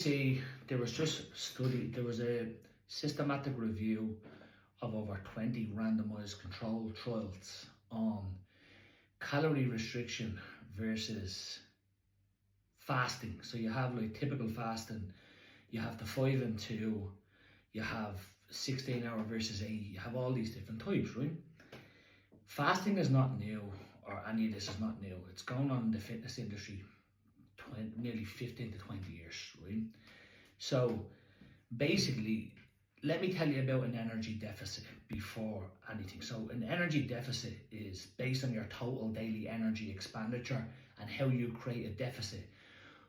See, there was a systematic review of over 20 randomized controlled trials on calorie restriction versus fasting. So you have like typical fasting, you have the 5 and 2, you have 16-hour versus 8, you have all these different types, right? Fasting is not new, or any of this is not new. It's going on in the fitness industry nearly 15 to 20 years, right? So basically, let me tell you about an energy deficit before anything. So an energy deficit is based on your total daily energy expenditure and how you create a deficit.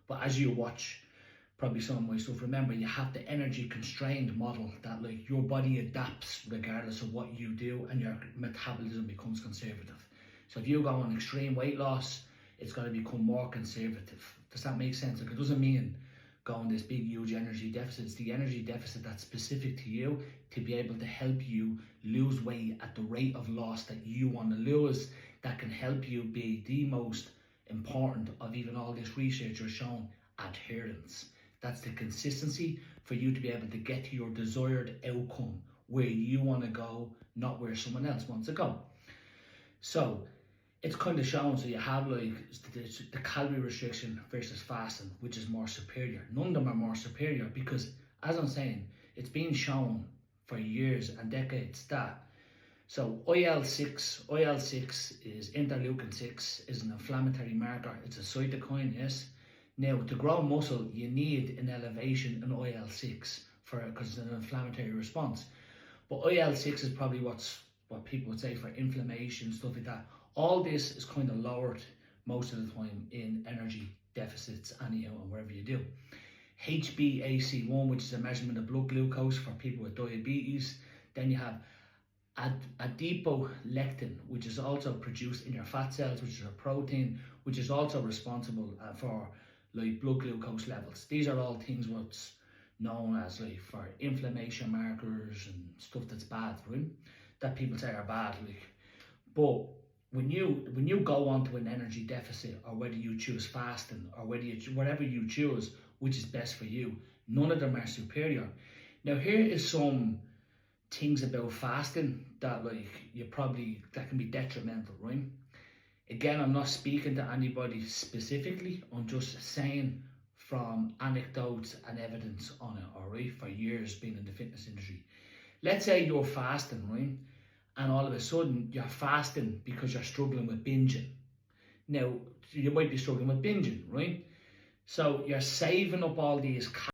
But as you watch probably some of my stuff, remember you have the energy constrained model that like your body adapts regardless of what you do and your metabolism becomes conservative. So if you go on extreme weight loss, it's going to become more conservative. Does that make sense? Like, it doesn't mean going this big huge energy deficit. It's the energy deficit that's specific to you to be able to help you lose weight at the rate of loss that you want to lose, that can help you be the most important of even all this research has shown, adherence. That's the consistency for you to be able to get to your desired outcome where you want to go, not where someone else wants to go. So it's kind of shown. So you have like the calorie restriction versus fasting, which is more superior. None of them are more superior because, as I'm saying, it's been shown for years and decades that IL-6 is interleukin 6, is an inflammatory marker. It's a cytokine, yes. Now, to grow muscle, you need an elevation in IL-6 because it's an inflammatory response. But IL-6 is probably what people would say for inflammation, stuff like that. All this is kind of lowered most of the time in energy deficits anyhow, and wherever you do. HbAC1, which is a measurement of blood glucose for people with diabetes. Then you have adipolectin, which is also produced in your fat cells, which is a protein, which is also responsible for like blood glucose levels. These are all things what's known as like for inflammation markers and stuff that's bad, right? That people say are bad, like. But when you go onto an energy deficit, or whether you choose fasting, or whatever you choose, which is best for you, none of them are superior. Now here is some things about fasting that that can be detrimental, right? Again, I'm not speaking to anybody specifically. I'm just saying from anecdotes and evidence on it, alright, for years being in the fitness industry. Let's say you're fasting, right? And all of a sudden you're fasting because you're struggling with binging. Now, you might be struggling with binging, right? So you're saving up all these